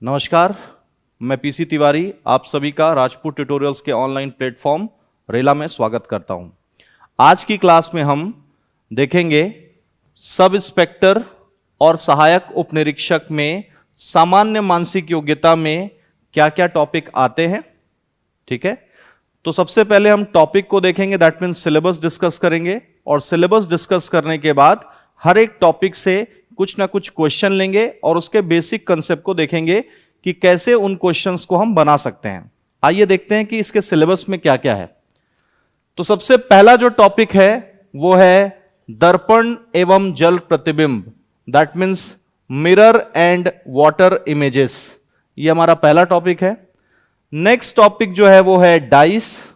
नमस्कार, मैं पीसी तिवारी आप सभी का राजपूत ट्यूटोरियल्स के ऑनलाइन प्लेटफॉर्म रेला में स्वागत करता हूं। आज की क्लास में हम देखेंगे सब इंस्पेक्टर और सहायक उपनिरीक्षक में सामान्य मानसिक योग्यता में क्या क्या टॉपिक आते हैं। ठीक है, तो सबसे पहले हम टॉपिक को देखेंगे, दैट मीन्स सिलेबस डिस्कस करेंगे और सिलेबस डिस्कस करने के बाद हर एक टॉपिक से कुछ ना कुछ क्वेश्चन लेंगे और उसके बेसिक कंसेप्ट को देखेंगे कि कैसे उन क्वेश्चंस को हम बना सकते हैं। आइए देखते हैं कि इसके सिलेबस में क्या क्या है। तो सबसे पहला जो टॉपिक है वो है दर्पण एवं जल प्रतिबिंब, that means mirror and water images. ये हमारा पहला टॉपिक है। नेक्स्ट टॉपिक जो है वो है डाइस।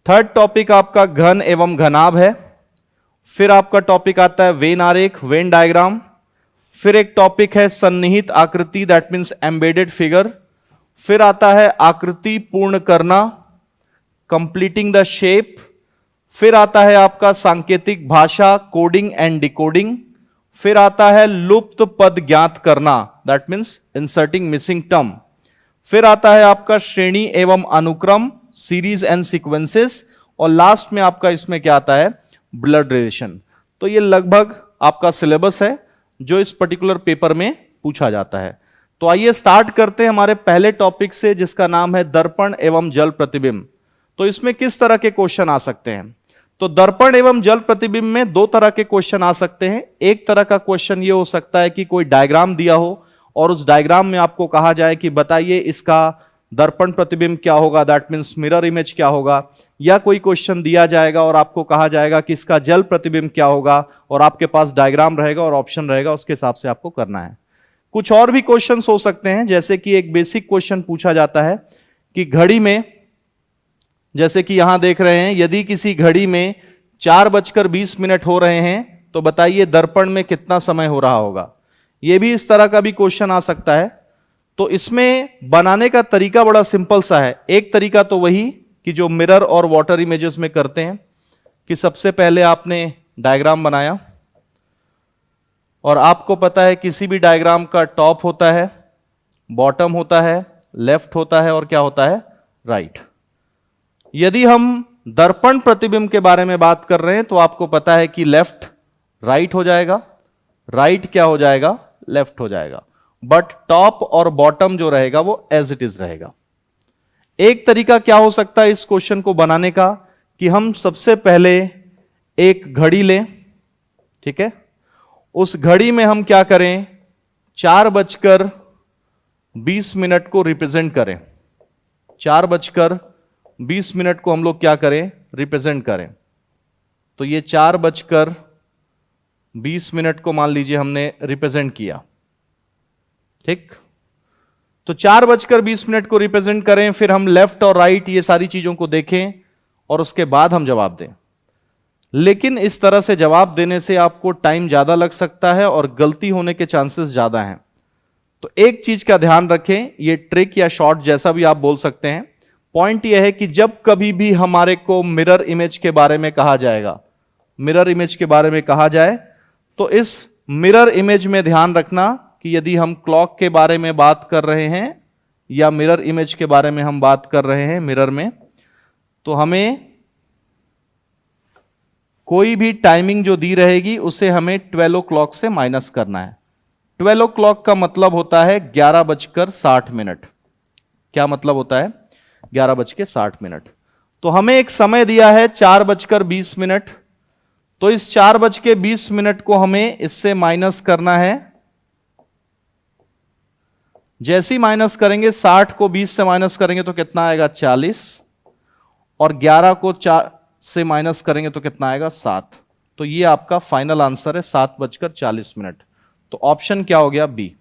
थर्ड टॉपिक आपका घन एवं घनाभ है। फिर आपका टॉपिक आता है वेन आरेख, वेन डायग्राम। फिर एक टॉपिक है सन्निहित आकृति, दैट मीन्स एम्बेडेड फिगर। फिर आता है आकृति पूर्ण करना, कंप्लीटिंग द शेप। फिर आता है आपका सांकेतिक भाषा, कोडिंग एंड डिकोडिंग। फिर आता है लुप्त पद ज्ञात करना, that means inserting missing term. फिर आता है आपका श्रेणी एवं अनुक्रम, सीरीज एंड सीक्वेंसेस। और लास्ट में आपका इसमें क्या आता है, ब्लड रिलेशन। तो ये लगभग आपका सिलेबस है जो इस पर्टिकुलर पेपर में पूछा जाता है। तो आइए स्टार्ट करते हैं हमारे पहले टॉपिक से, जिसका नाम है दर्पण एवं जल प्रतिबिंब। तो इसमें किस तरह के क्वेश्चन आ सकते हैं? तो दर्पण एवं जल प्रतिबिंब में दो तरह के क्वेश्चन आ सकते हैं। एक तरह का क्वेश्चन ये हो सकता है कि कोई डायग्राम दिया हो और उस डायग्राम में आपको कहा जाए कि बताइए इसका दर्पण प्रतिबिंब क्या होगा, दैट मीन्स मिरर इमेज क्या होगा। या कोई क्वेश्चन दिया जाएगा और आपको कहा जाएगा कि इसका जल प्रतिबिंब क्या होगा और आपके पास डायग्राम रहेगा और ऑप्शन रहेगा, उसके हिसाब से आपको करना है। कुछ और भी क्वेश्चंस हो सकते हैं, जैसे कि एक बेसिक क्वेश्चन पूछा जाता है कि घड़ी में, जैसे कि यहां देख रहे हैं, यदि किसी घड़ी में 4:20 हो रहे हैं तो बताइए दर्पण में कितना समय हो रहा होगा। यह भी इस तरह का भी क्वेश्चन आ सकता है। तो इसमें बनाने का तरीका बड़ा सिंपल सा है। एक तरीका तो वही कि जो मिरर और वाटर इमेजेस में करते हैं कि सबसे पहले आपने डायग्राम बनाया और आपको पता है किसी भी डायग्राम का टॉप होता है, बॉटम होता है, लेफ्ट होता है और क्या होता है, राइट। यदि हम दर्पण प्रतिबिंब के बारे में बात कर रहे हैं तो आपको पता है कि लेफ्ट राइट हो जाएगा, राइट क्या हो जाएगा, लेफ्ट हो जाएगा। बट टॉप और बॉटम जो रहेगा वो एज इट इज रहेगा। एक तरीका क्या हो सकता है इस क्वेश्चन को बनाने का कि हम सबसे पहले एक घड़ी लें, ठीक है। उस घड़ी में हम क्या करें, 4:20 को रिप्रेजेंट करें। 4:20 को हम लोग क्या करें, रिप्रेजेंट करें। तो ये 4:20 को मान लीजिए हमने रिप्रेजेंट किया, ठीक। तो 4:20 को रिप्रेजेंट करें, फिर हम लेफ्ट और राइट ये सारी चीजों को देखें और उसके बाद हम जवाब दें। लेकिन इस तरह से जवाब देने से आपको टाइम ज्यादा लग सकता है और गलती होने के चांसेस ज्यादा हैं। तो एक चीज का ध्यान रखें, ये ट्रिक या शॉर्ट जैसा भी आप बोल सकते हैं। पॉइंट यह है कि जब कभी भी हमारे को मिरर इमेज के बारे में कहा जाएगा, मिरर इमेज के बारे में कहा जाए, तो इस मिरर इमेज में ध्यान रखना कि यदि हम क्लॉक के बारे में बात कर रहे हैं या मिरर इमेज के बारे में हम बात कर रहे हैं मिरर में, तो हमें कोई भी टाइमिंग जो दी रहेगी उसे हमें 12 o'clock से माइनस करना है। 12 o'clock का मतलब होता है 11:60। क्या मतलब होता है, 11:60। तो हमें एक समय दिया है 4:20। तो इस 4:20 को हमें इससे माइनस करना है। जैसे ही माइनस करेंगे, 60 को 20 से माइनस करेंगे तो कितना आएगा, 40। और 11 को 4 से माइनस करेंगे तो कितना आएगा, 7। तो ये आपका फाइनल आंसर है, 7:40। तो ऑप्शन क्या हो गया, बी।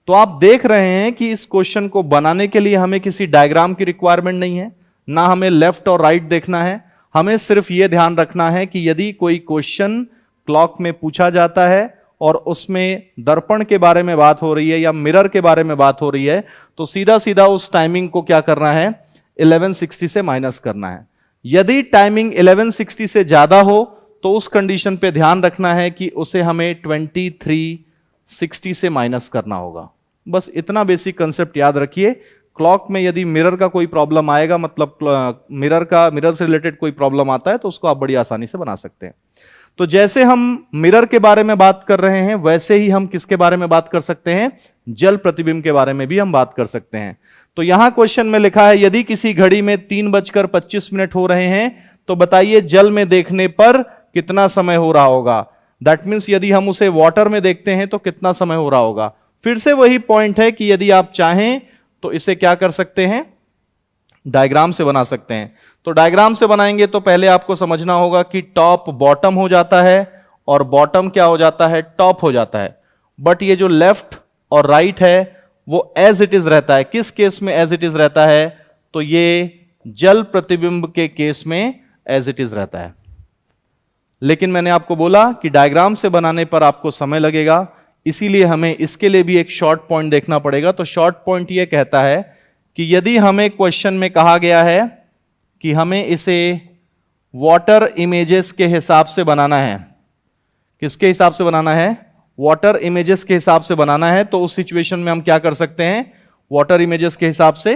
तो आप देख रहे हैं कि इस क्वेश्चन को बनाने के लिए हमें किसी डायग्राम की रिक्वायरमेंट नहीं है, ना हमें लेफ्ट और राइट देखना है। हमें सिर्फ यह ध्यान रखना है कि यदि कोई क्वेश्चन क्लॉक में पूछा जाता है और उसमें दर्पण के बारे में बात हो रही है या मिरर के बारे में बात हो रही है, तो सीधा सीधा उस टाइमिंग को क्या करना है, 1160 से माइनस करना है। यदि टाइमिंग 1160 से ज्यादा हो तो उस कंडीशन पे ध्यान रखना है कि उसे हमें 2360 से माइनस करना होगा। बस इतना बेसिक कंसेप्ट याद रखिए। क्लॉक में यदि मिरर का कोई प्रॉब्लम आएगा, मतलब मिरर से रिलेटेड कोई प्रॉब्लम आता है, तो उसको आप बड़ी आसानी से बना सकते हैं। तो जैसे हम मिरर के बारे में बात कर रहे हैं, वैसे ही हम किसके बारे में बात कर सकते हैं, जल प्रतिबिंब के बारे में भी हम बात कर सकते हैं। तो यहां क्वेश्चन में लिखा है, यदि किसी घड़ी में 3:25 हो रहे हैं तो बताइए जल में देखने पर कितना समय हो रहा होगा। दैट मीन्स यदि हम उसे वाटर में देखते हैं तो कितना समय हो रहा होगा। फिर से वही पॉइंट है कि यदि आप चाहें तो इसे क्या कर सकते हैं, डायग्राम से बना सकते हैं। तो डायग्राम से बनाएंगे तो पहले आपको समझना होगा कि टॉप बॉटम हो जाता है और बॉटम क्या हो जाता है, टॉप हो जाता है। बट ये जो लेफ्ट और राइट है वो एज इट इज रहता है। किस केस में एज इट इज रहता है, तो ये जल प्रतिबिंब के केस में एज इट इज रहता है। लेकिन मैंने आपको बोला कि डायग्राम से बनाने पर आपको समय लगेगा, इसीलिए हमें इसके लिए भी एक शॉर्ट पॉइंट देखना पड़ेगा। तो शॉर्ट पॉइंट यह कहता है कि यदि हमें क्वेश्चन में कहा गया है कि हमें इसे वाटर इमेजेस के हिसाब से बनाना है, किसके हिसाब से बनाना है, वाटर इमेजेस के हिसाब से बनाना है, तो उस सिचुएशन में हम क्या कर सकते हैं, वाटर इमेजेस के हिसाब से,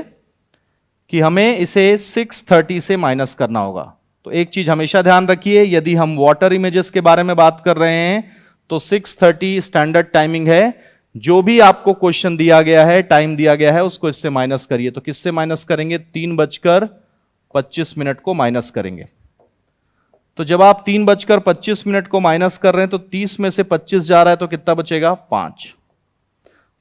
कि हमें इसे 630 से माइनस करना होगा। तो एक चीज हमेशा ध्यान रखिए, यदि हम वाटर इमेजेस के बारे में बात कर रहे हैं तो 630 स्टैंडर्ड टाइमिंग है। जो भी आपको क्वेश्चन दिया गया है, टाइम दिया गया है, उसको इससे माइनस करिए। तो किससे माइनस करेंगे, 3:25 को माइनस करेंगे। तो जब आप 3:25 को माइनस कर रहे हैं तो 30 में से 25 जा रहा है तो कितना बचेगा, 5।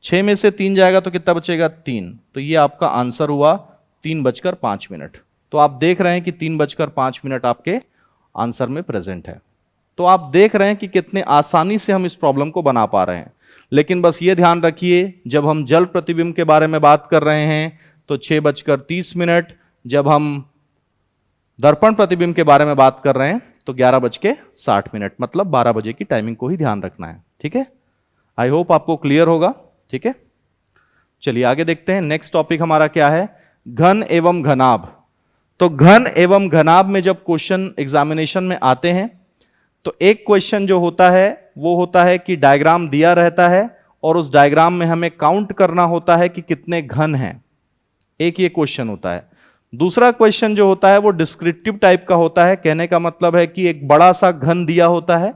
6 में से 3 जाएगा तो कितना बचेगा, 3। तो ये आपका आंसर हुआ 3:05। तो आप देख रहे हैं कि 3:05 आपके आंसर में प्रेजेंट है। तो आप देख रहे हैं कि कितने आसानी से हम इस प्रॉब्लम को बना पा रहे हैं। लेकिन बस ये ध्यान रखिए, जब हम जल प्रतिबिंब के बारे में बात कर रहे हैं तो 6:30, जब हम दर्पण प्रतिबिंब के बारे में बात कर रहे हैं तो 11:60, मतलब 12 बजे की टाइमिंग को ही ध्यान रखना है। ठीक है, आई होप आपको क्लियर होगा। ठीक है, चलिए आगे देखते हैं। नेक्स्ट टॉपिक हमारा क्या है, घन एवं घनाभ। तो घन एवं घनाभ में जब क्वेश्चन एग्जामिनेशन में आते हैं तो एक क्वेश्चन जो होता है वो होता है कि डायग्राम दिया रहता है और उस डायग्राम में हमें काउंट करना होता है कि कितने घन हैं। एक ये क्वेश्चन होता है। दूसरा क्वेश्चन जो होता है वो डिस्क्रिप्टिव टाइप का होता है। कहने का मतलब है कि एक बड़ा सा घन दिया होता है,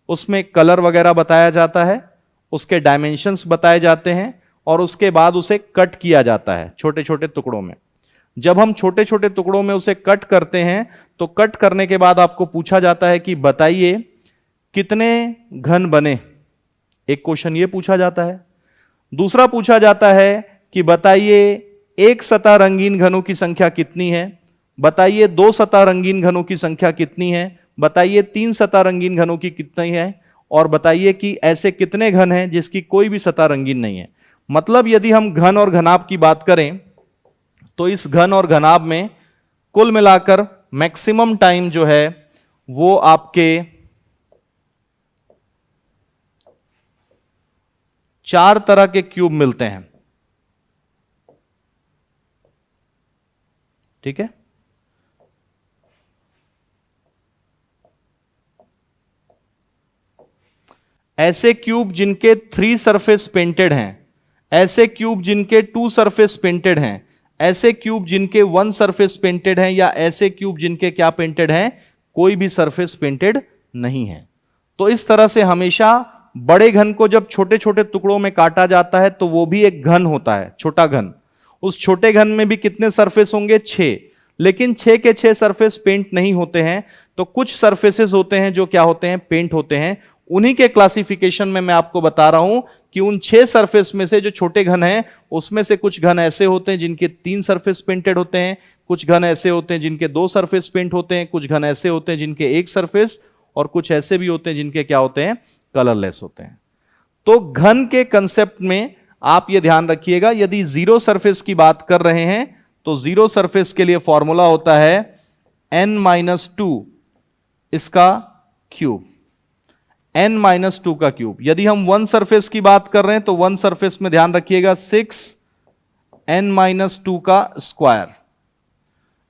उसमें कलर वगैरह बताया जाता है, उसके डायमेंशंस बताए जाते हैं और उसके बाद उसे कट किया जाता है छोटे छोटे टुकड़ों में। जब हम छोटे छोटे टुकड़ों में उसे कट करते हैं तो कट करने के बाद आपको पूछा जाता है कि बताइए कितने घन बने। एक क्वेश्चन ये पूछा जाता है। दूसरा पूछा जाता है कि बताइए एक सतह रंगीन घनों की संख्या कितनी है, बताइए 2 सतह रंगीन घनों की संख्या कितनी है, बताइए 3 सतह रंगीन घनों की कितनी है, और बताइए कि ऐसे कितने घन हैं जिसकी कोई भी सतह रंगीन नहीं है। मतलब यदि हम घन और घनाभ की बात करें तो इस घन और घनाभ में कुल मिलाकर मैक्सिमम टाइम जो है वो आपके 4 तरह के क्यूब मिलते हैं। ठीक है, ऐसे क्यूब जिनके 3 सरफेस पेंटेड हैं, ऐसे क्यूब जिनके 2 सरफेस पेंटेड हैं, ऐसे क्यूब जिनके 1 सरफेस पेंटेड हैं, या ऐसे क्यूब जिनके क्या पेंटेड हैं, कोई भी सरफेस पेंटेड नहीं है। तो इस तरह से हमेशा बड़े घन को जब छोटे छोटे टुकड़ों में काटा जाता है तो वो भी एक घन होता है, छोटा घन। उस छोटे घन में भी कितने सरफेस होंगे, 6। लेकिन 6 के 6 सरफेस पेंट नहीं होते हैं। तो कुछ सरफेसेस होते हैं जो क्या होते हैं, पेंट होते हैं। उन्हीं के क्लासिफिकेशन में मैं आपको बता रहा हूं कि उन 6 सरफेस में से जो छोटे घन हैं उसमें से कुछ घन ऐसे होते हैं जिनके 3 सरफेस पेंटेड होते हैं, कुछ घन ऐसे होते हैं जिनके 2 सरफेस पेंट होते हैं, कुछ घन ऐसे होते हैं जिनके 1 सरफेस, और कुछ ऐसे भी होते हैं जिनके क्या होते हैं, कलरलेस होते हैं। तो घन के कंसेप्ट में आप ये ध्यान रखिएगा, यदि 0 सरफेस की बात कर रहे हैं तो 0 सरफेस के लिए फॉर्मूला होता है n-2 इसका क्यूब, n-2 का क्यूब। यदि हम 1 सरफेस की बात कर रहे हैं तो 1 सरफेस में ध्यान रखिएगा 6n-2 का स्क्वायर।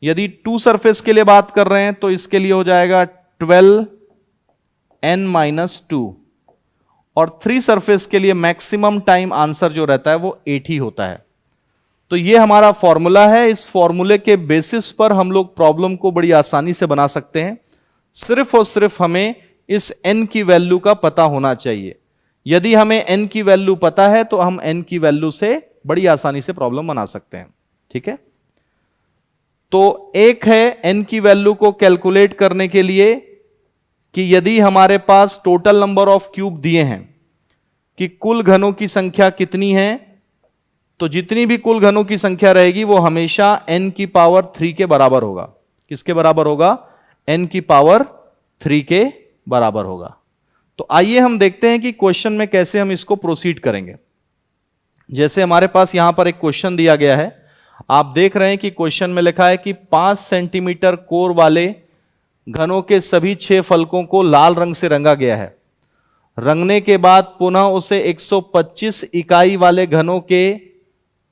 यदि 2 सरफेस के लिए बात कर रहे हैं तो इसके लिए हो जाएगा 12n-2, और 3 सरफेस के लिए मैक्सिमम टाइम आंसर जो रहता है वो 8 ही होता है। तो ये हमारा फॉर्मूला है। इस फॉर्मूले के बेसिस पर हम लोग प्रॉब्लम को बड़ी आसानी से बना सकते हैं। सिर्फ और सिर्फ हमें इस n की वैल्यू का पता होना चाहिए। यदि हमें n की वैल्यू पता है तो हम n की वैल्यू से बड़ी आसानी से प्रॉब्लम बना सकते हैं। ठीक है, तो एक है n की वैल्यू को कैलकुलेट करने के लिए कि यदि हमारे पास टोटल नंबर ऑफ क्यूब दिए हैं कि कुल घनों की संख्या कितनी है, तो जितनी भी कुल घनों की संख्या रहेगी वो हमेशा n की पावर 3 के बराबर होगा। किसके बराबर होगा? n की पावर 3 के बराबर होगा। तो आइए हम देखते हैं कि क्वेश्चन में कैसे हम इसको प्रोसीड करेंगे। जैसे हमारे पास यहां पर एक क्वेश्चन दिया गया है, आप देख रहे हैं कि क्वेश्चन में लिखा है कि 5 सेंटीमीटर कोर वाले घनों के सभी 6 फलकों को लाल रंग से रंगा गया है। रंगने के बाद पुनः उसे 125 इकाई वाले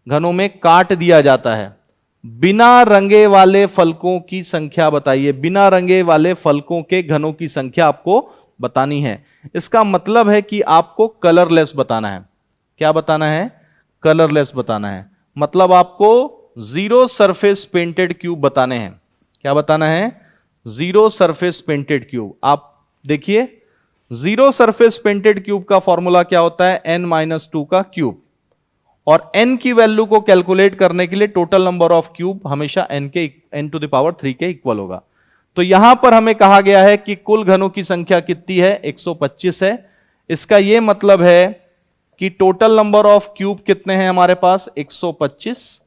घनों में काट दिया जाता है। बिना रंगे वाले फलकों की संख्या बताइए। बिना रंगे वाले फलकों के घनों की संख्या आपको बतानी है। इसका मतलब है कि आपको कलरलेस बताना है। क्या बताना है? कलरलेस बताना है। मतलब आपको जीरो सरफेस पेंटेड क्यूब बताने हैं। क्या बताना है? Zero surface painted cube. आप देखिए, जीरो सरफेस पेंटेड क्यूब का फॉर्मूला क्या होता है? n-2 का क्यूब। और n की वैल्यू को कैलकुलेट करने के लिए टोटल नंबर ऑफ क्यूब हमेशा n टू द पावर 3 के इक्वल होगा। तो यहां पर हमें कहा गया है कि कुल घनों की संख्या कितनी है? 125 है। इसका यह मतलब है कि टोटल नंबर ऑफ क्यूब कितने हैं हमारे पास? 125।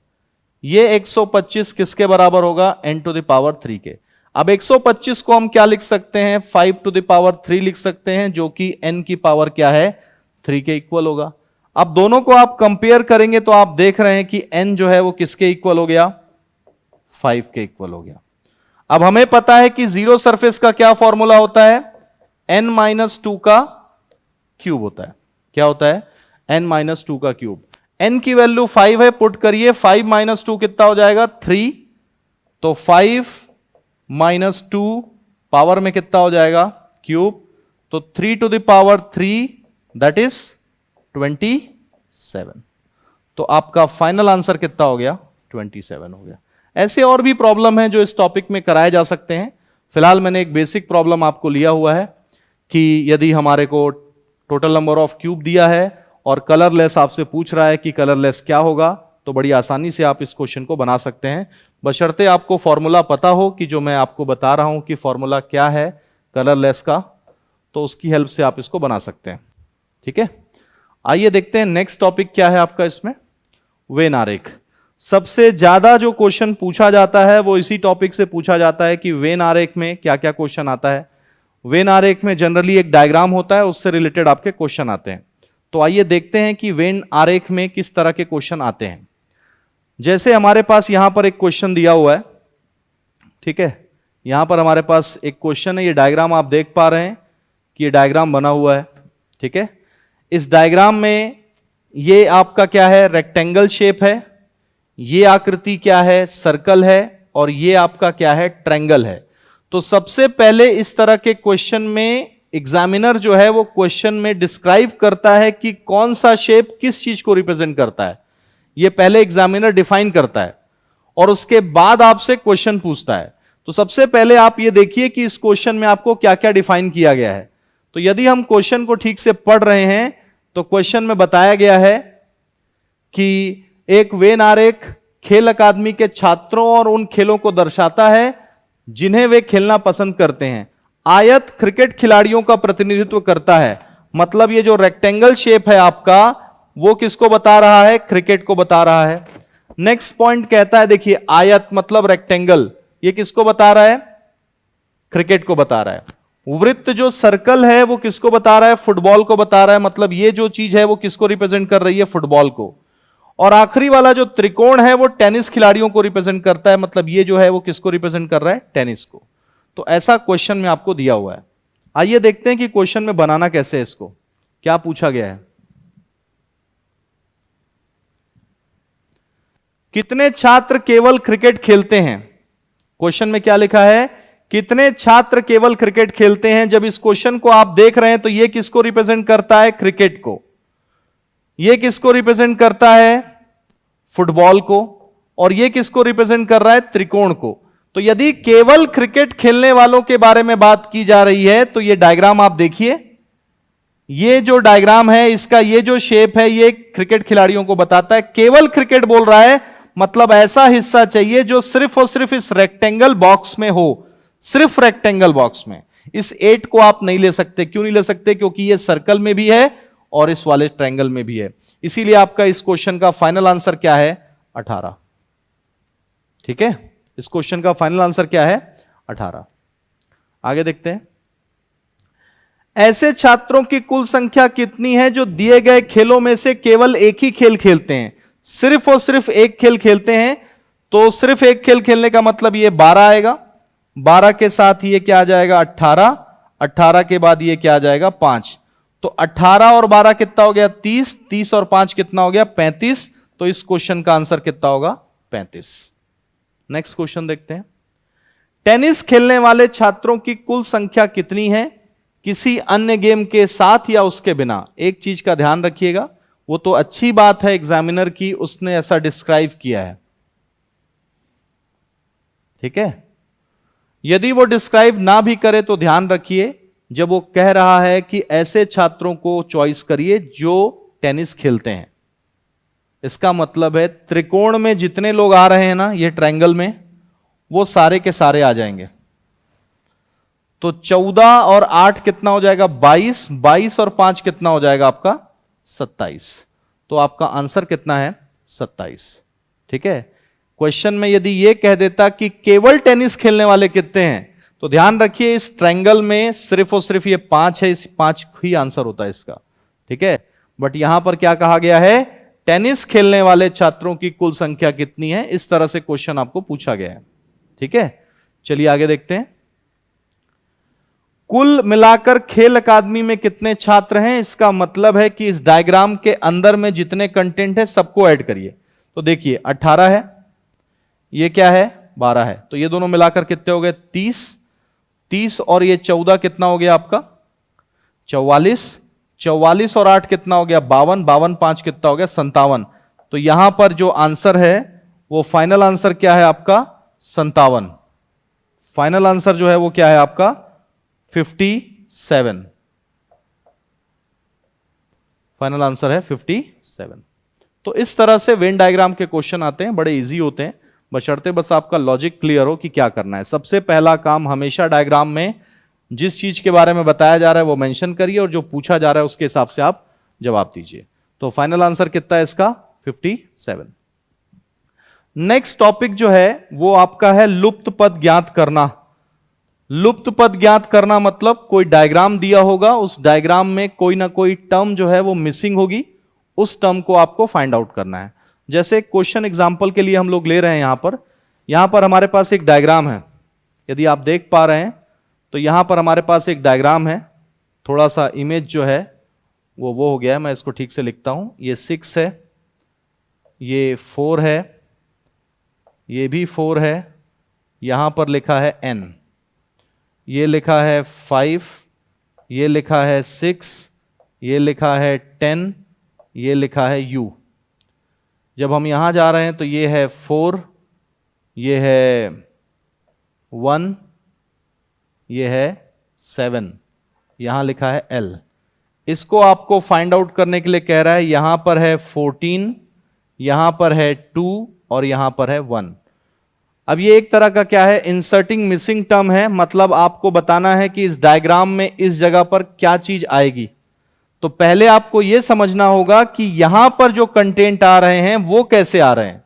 ये 125 किसके बराबर होगा? n टू द पावर 3 के। अब 125 को हम क्या लिख सकते हैं? 5 टू द पावर 3 लिख सकते हैं, जो कि n की पावर क्या है? 3 के इक्वल होगा। अब दोनों को आप कंपेयर करेंगे तो आप देख रहे हैं कि n जो है वो किसके इक्वल हो गया? 5 के इक्वल हो गया। अब हमें पता है कि जीरो सरफेस का क्या फॉर्मूला होता है? n-2 का क्यूब होता है। क्या होता है? n-2 का क्यूब। n की वैल्यू 5 है, पुट करिए। 5 - 2 कितना हो जाएगा? 3। तो 5 - 2 पावर में कितना हो जाएगा? क्यूब। तो 3 to the power 3 that is 27। तो आपका फाइनल आंसर कितना हो गया? 27 हो गया। ऐसे और भी प्रॉब्लम हैं जो इस टॉपिक में कराए जा सकते हैं। फिलहाल मैंने एक बेसिक प्रॉब्लम आपको लिया हुआ है कि यदि हमारे को टोटल नंबर ऑफ क्यूब दिया है और कलरलेस आपसे पूछ रहा है कि कलरलेस क्या होगा, तो बड़ी आसानी से आप इस क्वेश्चन को बना सकते हैं, बशर्ते आपको फॉर्मूला पता हो कि जो मैं आपको बता रहा हूं कि फॉर्मूला क्या है कलरलेस का, तो उसकी हेल्प से आप इसको बना सकते हैं। ठीक है, आइए देखते हैं नेक्स्ट टॉपिक क्या है आपका इसमें। वेन आरेख। सबसे ज्यादा जो क्वेश्चन पूछा जाता है वो इसी टॉपिक से पूछा जाता है कि वेन आरेख में क्या क्या क्वेश्चन आता है। वेन आरेख में जनरली एक डायग्राम होता है, उससे रिलेटेड आपके क्वेश्चन आते हैं। तो आइए देखते हैं कि वेन आरेख में किस तरह के क्वेश्चन आते हैं। जैसे हमारे पास यहां पर एक क्वेश्चन दिया हुआ है, ठीक है, यहां पर हमारे पास एक क्वेश्चन है। ये डायग्राम आप देख पा रहे हैं कि ये डायग्राम बना हुआ है। ठीक है, इस डायग्राम में ये आपका क्या है? रेक्टेंगल शेप है। ये आकृति क्या है? सर्कल है। और ये आपका क्या है? ट्रायंगल है। तो सबसे पहले इस तरह के क्वेश्चन में एग्जामिनर जो है वो क्वेश्चन में डिस्क्राइब करता है कि कौन सा शेप किस चीज को रिप्रेजेंट करता है। ये पहले एग्जामिनर डिफाइन करता है और उसके बाद आपसे क्वेश्चन पूछता है। तो सबसे पहले आप ये देखिए कि इस क्वेश्चन में आपको क्या क्या डिफाइन किया गया है। तो यदि हम क्वेश्चन को ठीक से पढ़ रहे हैं तो क्वेश्चन में बताया गया है कि एक वेन आरेख खेल अकादमी के छात्रों और उन खेलों को दर्शाता है जिन्हें वे खेलना पसंद करते हैं। आयत क्रिकेट खिलाड़ियों का प्रतिनिधित्व करता है। मतलब ये जो रेक्टेंगल शेप है आपका, वो किसको बता रहा है? क्रिकेट को बता रहा है। नेक्स्ट पॉइंट कहता है, देखिए आयत मतलब रेक्टेंगल, ये किसको बता रहा है? क्रिकेट को बता रहा है। वृत्त जो सर्कल है वो किसको बता रहा है? फुटबॉल को बता रहा है। मतलब ये जो चीज है वो किसको रिप्रेजेंट कर रही है? फुटबॉल को। और आखिरी वाला जो त्रिकोण है वो टेनिस खिलाड़ियों को रिप्रेजेंट करता है। मतलब ये जो है वो किसको रिप्रेजेंट कर रहा है? टेनिस को। तो ऐसा क्वेश्चन में आपको दिया हुआ है। आइए देखते हैं कि क्वेश्चन में बनाना कैसे है। इसको क्या पूछा गया है? कितने छात्र केवल क्रिकेट खेलते हैं? क्वेश्चन में क्या लिखा है कितने छात्र केवल क्रिकेट खेलते हैं? जब इस क्वेश्चन को आप देख रहे हैं तो यह किसको रिप्रेजेंट करता है? क्रिकेट को। यह किसको रिप्रेजेंट करता है? फुटबॉल को। और यह किसको रिप्रेजेंट कर रहा है? त्रिकोण को। तो यदि केवल क्रिकेट खेलने वालों के बारे में बात की जा रही है तो यह डायग्राम आप देखिए, ये जो डायग्राम है इसका ये जो शेप है ये क्रिकेट खिलाड़ियों को बताता है। केवल क्रिकेट बोल रहा है, मतलब ऐसा हिस्सा चाहिए जो सिर्फ और सिर्फ इस रेक्टेंगल बॉक्स में हो, सिर्फ रेक्टेंगल बॉक्स में। इस 8 को आप नहीं ले सकते। क्यों नहीं ले सकते? क्योंकि ये सर्कल में भी है और इस वाले ट्रायंगल में भी है। इसीलिए आपका इस क्वेश्चन का फाइनल आंसर क्या है? 18। ठीक है, इस क्वेश्चन का फाइनल आंसर क्या है? 18। आगे देखते हैं। ऐसे छात्रों की कुल संख्या कितनी है जो दिए गए खेलों में से केवल एक ही खेल खेलते हैं? सिर्फ और सिर्फ एक खेल खेलते हैं। तो सिर्फ एक खेल खेलने का मतलब ये 12 आएगा, 12 के साथ ये क्या आ जाएगा? 18, 18 के बाद ये क्या आ जाएगा? 5। तो 18 और 12 कितना हो गया? 30, 30 और 5 कितना हो गया? 35। तो इस क्वेश्चन का आंसर कितना होगा? 35। नेक्स्ट क्वेश्चन देखते हैं। टेनिस खेलने वाले छात्रों की कुल संख्या कितनी है किसी अन्य गेम के साथ या उसके बिना? एक चीज का ध्यान रखिएगा, वो तो अच्छी बात है एग्जामिनर की, उसने ऐसा डिस्क्राइब किया है। ठीक है, यदि वो डिस्क्राइब ना भी करे तो ध्यान रखिए, जब वो कह रहा है कि ऐसे छात्रों को चॉइस करिए जो टेनिस खेलते हैं, इसका मतलब है त्रिकोण में जितने लोग आ रहे हैं ना, ये ट्रायंगल में, वो सारे के सारे आ जाएंगे। तो 14 और 8 कितना हो जाएगा? 22, 22 और 5 कितना हो जाएगा आपका? 27। तो आपका आंसर कितना है? 27। ठीक है, क्वेश्चन में यदि यह कह देता कि केवल टेनिस खेलने वाले कितने हैं, तो ध्यान रखिए इस ट्रायंगल में सिर्फ और सिर्फ ये 5 है, इस 5 ही आंसर होता है इसका। ठीक है, बट यहां पर क्या कहा गया है? टेनिस खेलने वाले छात्रों की कुल संख्या कितनी है, इस तरह से क्वेश्चन आपको पूछा गया है। ठीक है, चलिए आगे देखते हैं। कुल मिलाकर खेल अकादमी में कितने छात्र हैं? इसका मतलब है कि इस डायग्राम के अंदर में जितने कंटेंट है सबको ऐड करिए। तो देखिए 18 है, ये क्या है? 12 है, तो ये दोनों मिलाकर कितने हो गए? 30, 30 और ये 14 कितना हो गया आपका? 44, 44 और 8 कितना हो गया? 52, 52 5 कितना हो गया? 57। तो यहां पर जो आंसर है वो फाइनल आंसर क्या है आपका? 57। फाइनल आंसर जो है वो क्या है आपका? 57। फाइनल आंसर है 57। तो इस तरह से वेन डायग्राम के क्वेश्चन आते हैं, बड़े इजी होते हैं, बशर्ते बस आपका लॉजिक क्लियर हो कि क्या करना है। सबसे पहला काम, हमेशा डायग्राम में जिस चीज के बारे में बताया जा रहा है वो मेंशन करिए और जो पूछा जा रहा है उसके हिसाब से आप जवाब दीजिए। तो फाइनल आंसर कितना है इसका? 57। नेक्स्ट टॉपिक जो है वो आपका है लुप्त पद ज्ञात करना। लुप्त पद ज्ञात करना मतलब कोई डायग्राम दिया होगा, उस डायग्राम में कोई ना कोई टर्म जो है वो मिसिंग होगी, उस टर्म को आपको फाइंड आउट करना है। जैसे क्वेश्चन एग्जांपल के लिए हम लोग ले रहे हैं, यहां पर हमारे पास एक डायग्राम है, यदि आप देख पा रहे हैं तो यहां पर हमारे पास एक डायग्राम है। थोड़ा सा इमेज जो है वो हो गया है, मैं इसको ठीक से लिखता हूं। ये 6 है, ये 4 है, ये भी 4 है, यहां पर लिखा है n, ये लिखा है 5, ये लिखा है 6, ये लिखा है 10, ये लिखा है u। जब हम यहां जा रहे हैं तो ये है 4, ये है 1, ये है 7, यहां लिखा है l। इसको आपको फाइंड आउट करने के लिए कह रहा है, यहां पर है 14, यहां पर है 2 और यहां पर है 1। अब ये एक तरह का क्या है? इंसर्टिंग मिसिंग टर्म है, मतलब आपको बताना है कि इस डायग्राम में इस जगह पर क्या चीज आएगी। तो पहले आपको यह समझना होगा कि यहां पर जो कंटेंट आ रहे हैं वो कैसे आ रहे हैं।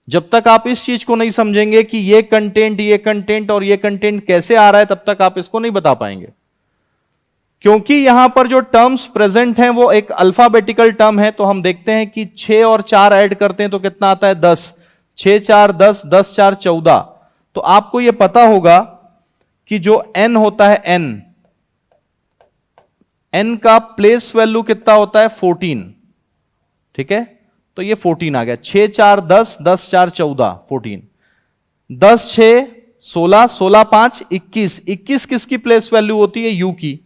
जब तक आप इस चीज को नहीं समझेंगे कि ये कंटेंट और ये कंटेंट कैसे आ रहा है, तब तक आप इसको नहीं बता पाएंगे। क्योंकि यहां पर जो टर्म्स प्रेजेंट हैं वो एक अल्फाबेटिकल टर्म है। तो हम देखते हैं कि 6 और 4 ऐड करते हैं तो कितना आता है? 10। 6 4 10, 10 4 14। तो आपको यह पता होगा कि जो n होता है, n का प्लेस वैल्यू कितना होता है? 14। ठीक है, तो ये 14 आ गया। 6 4 10, 10 4 14, 14। 10 6 16, 16 5 21, 21 किसकी प्लेस वैल्यू होती है? यू की।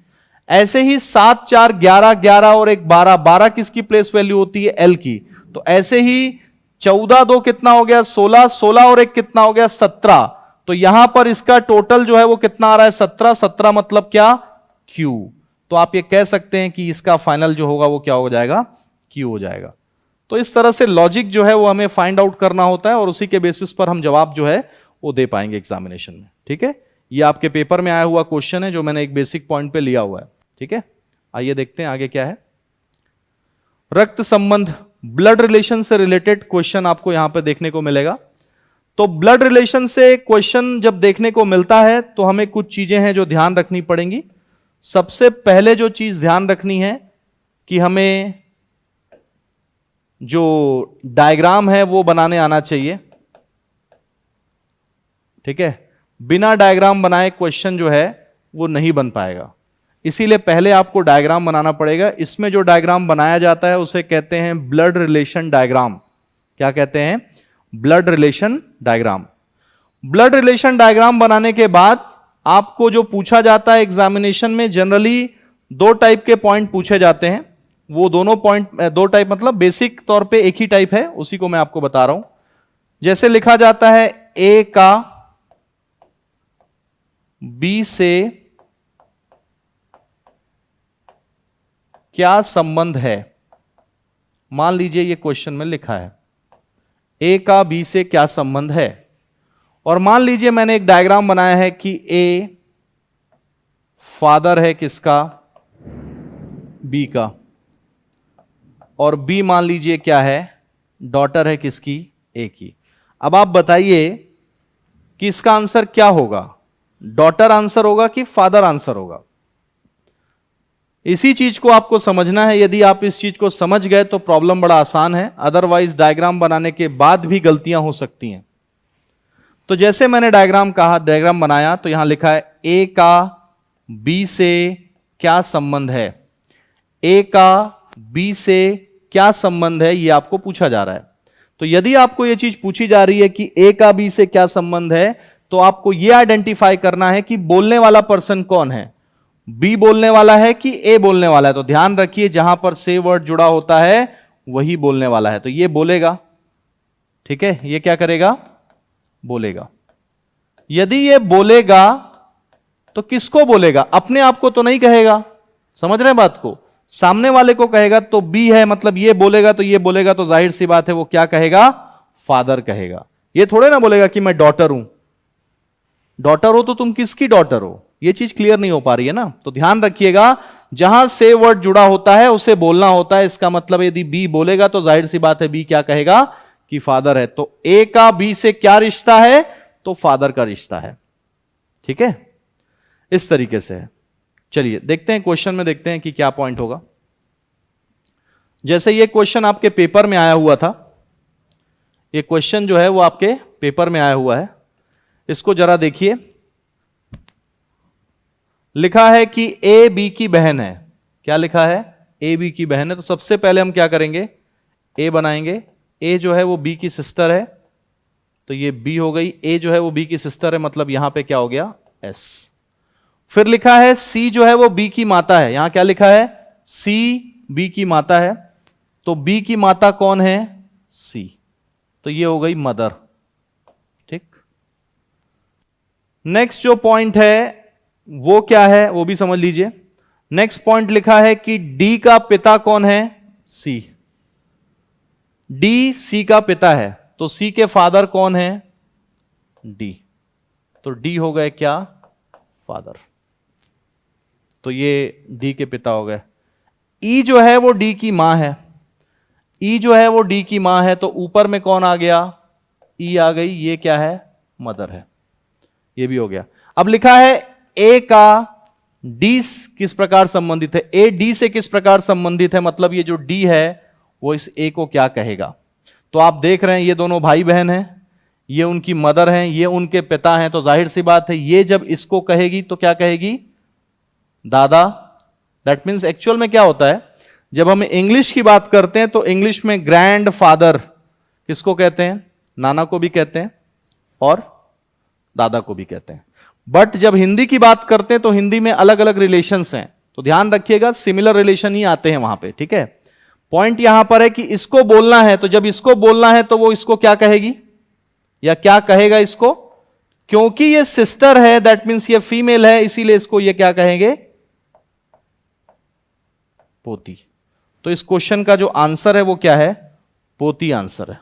ऐसे ही 7 4 11, 11 और एक 12, 12 किसकी प्लेस वैल्यू होती है? एल की। तो ऐसे ही 14 2 कितना हो गया? 16, 16 और एक कितना हो गया? 17। तो यहां पर इसका टोटल जो है वो कितना आ रहा है? 17, 17 मतलब क्या? क्यू। तो आप ये कह सकते हैं कि इसका फाइनल जो होगा वो क्या हो जाएगा? क्यू हो जाएगा। तो इस तरह से लॉजिक जो है वो हमें फाइंड आउट करना होता है और उसी के बेसिस पर हम जवाब जो है वो दे पाएंगे एग्जामिनेशन में। ठीक है, ये आपके पेपर में आया हुआ क्वेश्चन है जो मैंने एक बेसिक पॉइंट पे लिया हुआ है। ठीक है, आइए देखते हैं आगे क्या है। रक्त संबंध, ब्लड रिलेशन से रिलेटेड क्वेश्चन आपको यहां पे देखने को मिलेगा। तो ब्लड रिलेशन से क्वेश्चन जब देखने को मिलता है तो हमें कुछ चीजें हैं जो ध्यान रखनी पड़ेंगी। सबसे पहले जो चीज ध्यान रखनी है कि हमें जो डायग्राम है वो बनाने आना चाहिए। ठीक है, बिना डायग्राम बनाए क्वेश्चन जो है वो नहीं बन पाएगा, इसीलिए पहले आपको डायग्राम बनाना पड़ेगा। इसमें जो डायग्राम बनाया जाता है उसे कहते हैं ब्लड रिलेशन डायग्राम। क्या कहते हैं? Blood relation diagram. Blood relation diagram बनाने के बाद आपको जो पूछा जाता है एग्जामिनेशन में, जनरली दो टाइप के पॉइंट पूछे जाते हैं। वो दोनों पॉइंट, दो टाइप मतलब बेसिक तौर पे एक ही टाइप है, उसी को मैं आपको बता रहा हूं। जैसे लिखा जाता है ए का बी से क्या संबंध है। मान लीजिए ये क्वेश्चन में लिखा है ए का बी से क्या संबंध है, और मान लीजिए मैंने एक डायग्राम बनाया है कि ए फादर है किसका? बी का, और बी मान लीजिए क्या है? डॉटर है किसकी? ए की। अब आप बताइए कि इसका आंसर क्या होगा? डॉटर आंसर होगा कि फादर आंसर होगा? इसी चीज को आपको समझना है। यदि आप इस चीज को समझ गए तो प्रॉब्लम बड़ा आसान है, अदरवाइज डायग्राम बनाने के बाद भी गलतियां हो सकती हैं। तो जैसे मैंने डायग्राम बनाया तो यहां लिखा है ए का बी से क्या संबंध है। ए का बी से क्या संबंध है, यह आपको पूछा जा रहा है। तो यदि आपको यह चीज पूछी जा रही है कि ए का बी से क्या संबंध है, तो आपको यह आइडेंटिफाई करना है कि बोलने वाला पर्सन कौन है, बी बोलने वाला है कि ए बोलने वाला है। तो ध्यान रखिए जहां पर से वर्ड जुड़ा होता है वही बोलने वाला है, तो ये बोलेगा। ठीक है, ये क्या करेगा? बोलेगा। यदि ये बोलेगा तो किसको बोलेगा? अपने आप को तो नहीं कहेगा, समझ रहे हैं बात को? सामने वाले को कहेगा। तो बी है मतलब ये बोलेगा, तो ये बोलेगा तो जाहिर सी बात है वो क्या कहेगा? फादर कहेगा। ये थोड़े ना बोलेगा कि मैं डॉटर हूं। डॉटर हो तो तुम किसकी डॉटर हो, ये चीज क्लियर नहीं हो पा रही है ना। तो ध्यान रखिएगा जहां से वर्ड जुड़ा होता है उसे बोलना होता है। इसका मतलब यदि बी बोलेगा तो जाहिर सी बात है बी क्या कहेगा? कि फादर है। तो ए का बी से क्या रिश्ता है? तो फादर का रिश्ता है। ठीक है, इस तरीके से है। चलिए देखते हैं क्वेश्चन में, देखते हैं कि क्या पॉइंट होगा। जैसे ये क्वेश्चन आपके पेपर में आया हुआ था, ये क्वेश्चन जो है वो आपके पेपर में आया हुआ है। इसको जरा देखिए, लिखा है कि ए बी की बहन है। क्या लिखा है? ए बी की बहन है। तो सबसे पहले हम क्या करेंगे? ए बनाएंगे। ए जो है वो बी की सिस्टर है, तो ये बी हो गई। ए जो है वो बी की सिस्टर है, मतलब यहां पे क्या हो गया? एस। फिर लिखा है सी जो है वो बी की माता है। यहां क्या लिखा है? सी बी की माता है। तो बी की माता कौन है? सी। तो ये हो गई मदर। ठीक, नेक्स्ट जो पॉइंट है वो क्या है वो भी समझ लीजिए। नेक्स्ट पॉइंट लिखा है कि डी का पिता कौन है? सी। डी सी का पिता है, तो सी के फादर कौन है? डी। तो डी हो गए क्या? फादर। तो ये डी के पिता हो गए। ई जो है वो डी की मां है। ई जो है वो डी की मां है, तो ऊपर में कौन आ गया? ई आ गई। ये क्या है? मदर है। ये भी हो गया। अब लिखा है ए का डी किस प्रकार संबंधित है? ए डी से किस प्रकार संबंधित है, मतलब ये जो डी है वो इस ए को क्या कहेगा? तो आप देख रहे हैं ये दोनों भाई बहन हैं, ये उनकी मदर हैं, ये उनके पिता हैं। तो जाहिर सी बात है ये जब इसको कहेगी तो क्या कहेगी? दादा। दैट मीन्स एक्चुअल में क्या होता है, जब हम इंग्लिश की बात करते हैं तो इंग्लिश में ग्रैंड फादर किसको कहते हैं? नाना को भी कहते हैं, और दादा को भी कहते हैं। बट जब हिंदी की बात करते हैं तो हिंदी में अलग अलग रिलेशंस हैं, तो ध्यान रखिएगा सिमिलर रिलेशन ही आते हैं वहां पे, ठीक है। पॉइंट यहां पर है कि इसको बोलना है, तो जब इसको बोलना है तो वो इसको क्या कहेगी या क्या कहेगा इसको, क्योंकि ये सिस्टर है दैट मीन्स ये फीमेल है, इसीलिए इसको ये क्या कहेंगे, पोती। तो इस क्वेश्चन का जो आंसर है वो क्या है, पोती आंसर है।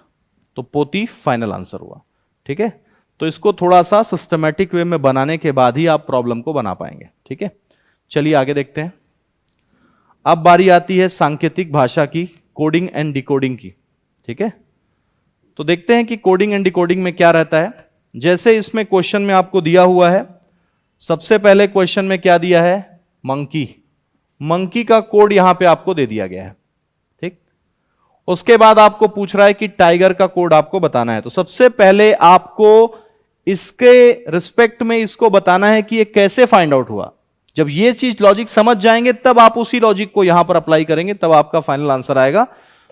तो पोती फाइनल आंसर हुआ, ठीक है। तो इसको थोड़ा सा सिस्टमैटिक वे में बनाने के बाद ही आप प्रॉब्लम को बना पाएंगे, ठीक है। चलिए आगे देखते हैं। अब बारी आती है सांकेतिक भाषा की, कोडिंग एंड डिकोडिंग की, ठीक है। तो देखते हैं कि कोडिंग एंड डिकोडिंग में क्या रहता है। जैसे इसमें क्वेश्चन में आपको दिया हुआ है, सबसे पहले क्वेश्चन में क्या दिया है, मंकी। मंकी का कोड यहां पे आपको दे दिया गया है, ठीक। उसके बाद आपको पूछ रहा है कि टाइगर का कोड आपको बताना है। तो सबसे पहले आपको इसके रिस्पेक्ट में इसको बताना है कि ये कैसे फाइंड आउट हुआ। जब ये चीज लॉजिक समझ जाएंगे तब आप उसी लॉजिक को यहां पर अप्लाई करेंगे, तब आपका फाइनल आंसर आएगा।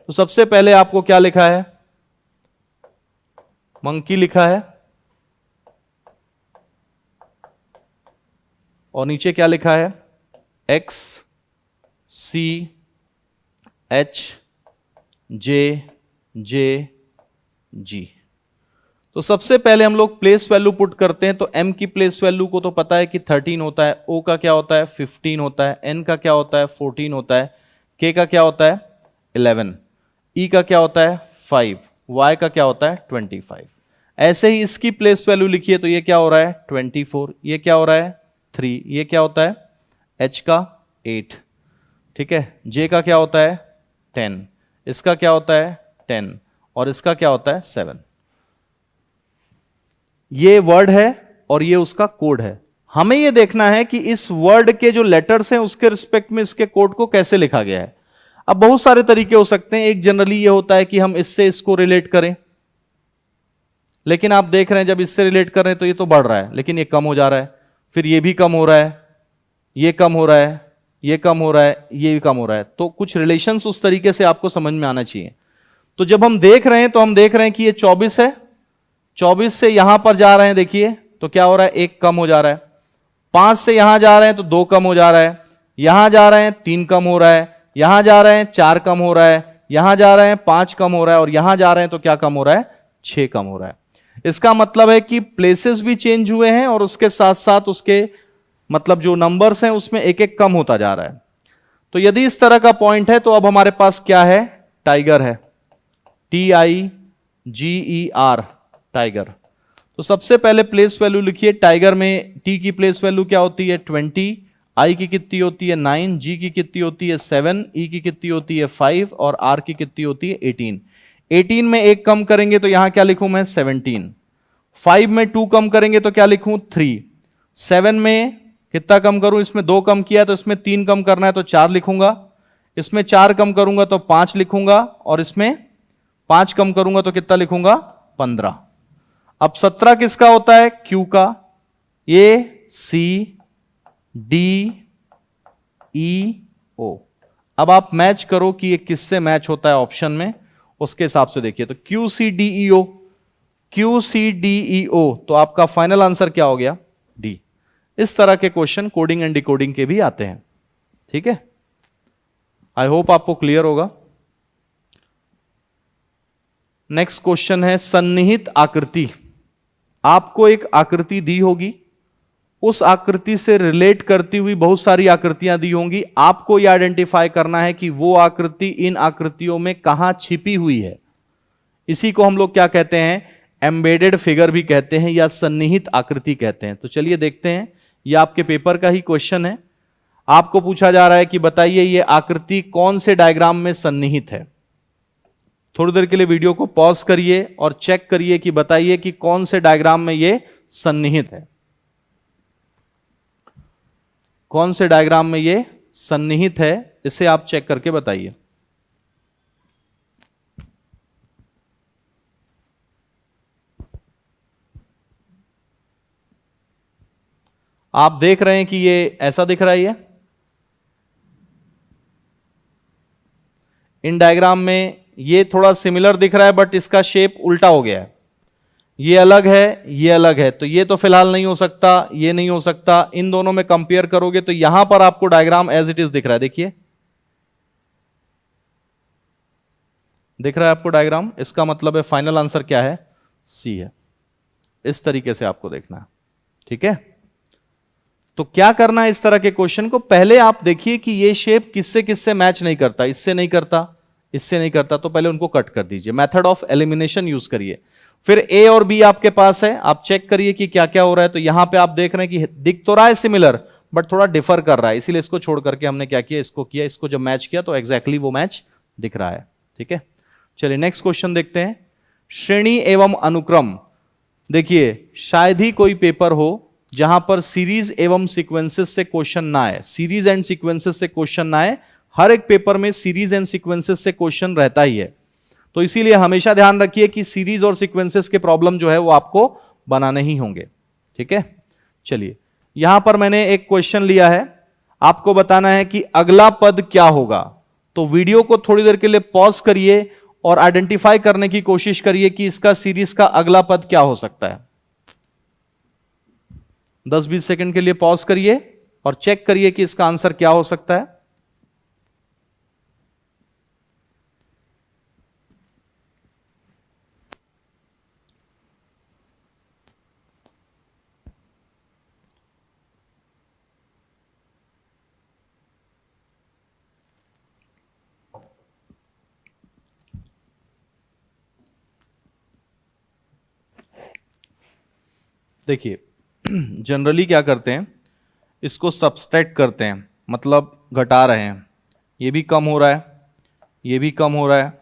तो सबसे पहले आपको क्या लिखा है, मंकी लिखा है, और नीचे क्या लिखा है, एक्स सी एच जे जे जी। तो सबसे पहले हम लोग प्लेस वैल्यू पुट करते हैं। तो m की प्लेस वैल्यू को तो पता है कि 13 होता है, o का क्या होता है 15 होता है, n का क्या होता है 14 होता है, k का क्या होता है 11, e का क्या होता है 5, y का क्या होता है 25। ऐसे ही इसकी प्लेस वैल्यू लिखिए, तो ये क्या हो रहा है 24, ये क्या हो रहा है 3, ये क्या होता है h का 8, ठीक है। j का क्या होता है 10, इसका क्या होता है 10, और इसका क्या होता है 7। ये वर्ड है और ये उसका कोड है। हमें ये देखना है कि इस वर्ड के जो लेटर्स हैं उसके रिस्पेक्ट में इसके कोड को कैसे लिखा गया है। अब बहुत सारे तरीके हो सकते हैं। एक जनरली ये होता है कि हम इससे इसको रिलेट करें, लेकिन आप देख रहे हैं जब इससे रिलेट कर रहे हैं तो ये तो बढ़ रहा है, लेकिन ये कम हो जा रहा है, फिर ये भी कम हो रहा है, ये कम हो रहा है, ये कम हो रहा है, ये भी कम हो रहा है। तो कुछ रिलेशंस उस तरीके से आपको समझ में आना चाहिए। तो जब हम देख रहे हैं तो हम देख रहे हैं कि ये 24 है, 24 से यहां पर जा रहे हैं, देखिए तो क्या हो रहा है, एक कम हो जा रहा है। 5 से यहां जा रहे हैं तो 2 कम हो जा रहा है, यहां जा रहे हैं 3 कम हो रहा है, यहां जा रहे हैं 4 कम हो रहा है, यहां जा रहे हैं 5 कम हो रहा है, और यहां जा रहे हैं तो क्या कम हो रहा है 6 कम हो रहा है। इसका मतलब है कि प्लेसेस भी चेंज हुए हैं और उसके साथ साथ उसके मतलब जो नंबर्स हैं उसमें एक एक कम होता जा रहा है। तो यदि इस तरह का पॉइंट है तो अब हमारे पास क्या है, टाइगर है, TIGER, टाइगर। तो सबसे पहले प्लेस वैल्यू लिखिए। टाइगर में टी की प्लेस वैल्यू क्या होती है 20, आई की कितनी होती है 9, जी की कितनी होती है 7, ई की कितनी होती है 5, और आर की कितनी होती है 18। 18 में एक कम करेंगे तो यहां क्या लिखूं मैं 17, 5 में 2 कम करेंगे तो क्या लिखूं 3, 7 में कितना कम करूं, इसमें 2 कम किया तो इसमें 3 कम करना है तो 4 लिखूंगा, इसमें 4 कम करूंगा तो 5 लिखूंगा, और इसमें 5 कम करूंगा तो कितना लिखूंगा 15। अब 17 किसका होता है, क्यू का, ए सी डी ई ओ। अब आप मैच करो कि ये किससे मैच होता है ऑप्शन में, उसके हिसाब से देखिए। तो क्यू सी डी ई ओ, क्यू सी डी ई ओ, तो आपका फाइनल आंसर क्या हो गया डी। इस तरह के क्वेश्चन कोडिंग एंड डिकोडिंग के भी आते हैं, ठीक है। आई होप आपको क्लियर होगा। नेक्स्ट क्वेश्चन है सन्निहित आकृति। आपको एक आकृति दी होगी, उस आकृति से रिलेट करती हुई बहुत सारी आकृतियां दी होंगी। आपको यह आइडेंटिफाई करना है कि वो आकृति इन आकृतियों में कहां छिपी हुई है। इसी को हम लोग क्या कहते हैं, एम्बेडेड फिगर भी कहते हैं या सन्निहित आकृति कहते हैं। तो चलिए देखते हैं, यह आपके पेपर का ही क्वेश्चन है। आपको पूछा जा रहा है कि बताइए ये आकृति कौन से डायग्राम में सन्निहित है। थोड़ी देर के लिए वीडियो को पॉज करिए और चेक करिए कि बताइए कि कौन से डायग्राम में ये सन्निहित है, कौन से डायग्राम में ये सन्निहित है, इसे आप चेक करके बताइए। आप देख रहे हैं कि ये ऐसा दिख रहा है, ये इन डायग्राम में ये थोड़ा सिमिलर दिख रहा है बट इसका शेप उल्टा हो गया है। ये अलग है, ये अलग है, तो ये तो फिलहाल नहीं हो सकता, ये नहीं हो सकता। इन दोनों में कंपेयर करोगे तो यहां पर आपको डायग्राम एज इट इज दिख रहा है, देखिए दिख रहा है आपको डायग्राम। इसका मतलब है फाइनल आंसर क्या है, सी है। इस तरीके से आपको देखना है, ठीक है। तो क्या करना है इस तरह के क्वेश्चन को, पहले आप देखिए कि ये शेप किससे किससे मैच नहीं करता, इससे नहीं करता, इससे नहीं करता, तो पहले उनको कट कर दीजिए, मेथड ऑफ एलिमिनेशन यूज करिए। फिर ए और बी आपके पास है, आप चेक करिए कि क्या क्या हो रहा है। तो यहां पे आप देख रहे हैं कि दिख तो रहा है सिमिलर, बट थोड़ा डिफर कर रहा है, इसीलिए इसको छोड़ करके हमने क्या किया, इसको किया, इसको जब मैच किया तो एग्जैक्टली वो मैच दिख रहा है, ठीक है। चलिए नेक्स्ट क्वेश्चन देखते हैं। श्रेणी एवं अनुक्रम, देखिए शायद ही कोई पेपर हो जहां पर सीरीज एवं सीक्वेंसेस से क्वेश्चन ना आए, सीरीज एंड सीक्वेंसेस से क्वेश्चन ना आए। हर एक पेपर में सीरीज एंड सीक्वेंसेस से क्वेश्चन रहता ही है, तो इसीलिए हमेशा ध्यान रखिए कि सीरीज और सीक्वेंसेस के प्रॉब्लम जो है वो आपको बनाने ही होंगे, ठीक है। चलिए यहां पर मैंने एक क्वेश्चन लिया है, आपको बताना है कि अगला पद क्या होगा। तो वीडियो को थोड़ी देर के लिए पॉज करिए और आइडेंटिफाई करने की कोशिश करिए कि इसका सीरीज का अगला पद क्या हो सकता है। 10-20 सेकंड के लिए पॉज करिए और चेक करिए कि इसका आंसर क्या हो सकता है। देखिए जनरली क्या करते हैं, इसको सब्सट्रैक्ट करते हैं, मतलब घटा रहे हैं। ये भी कम हो रहा है, ये भी कम हो रहा है,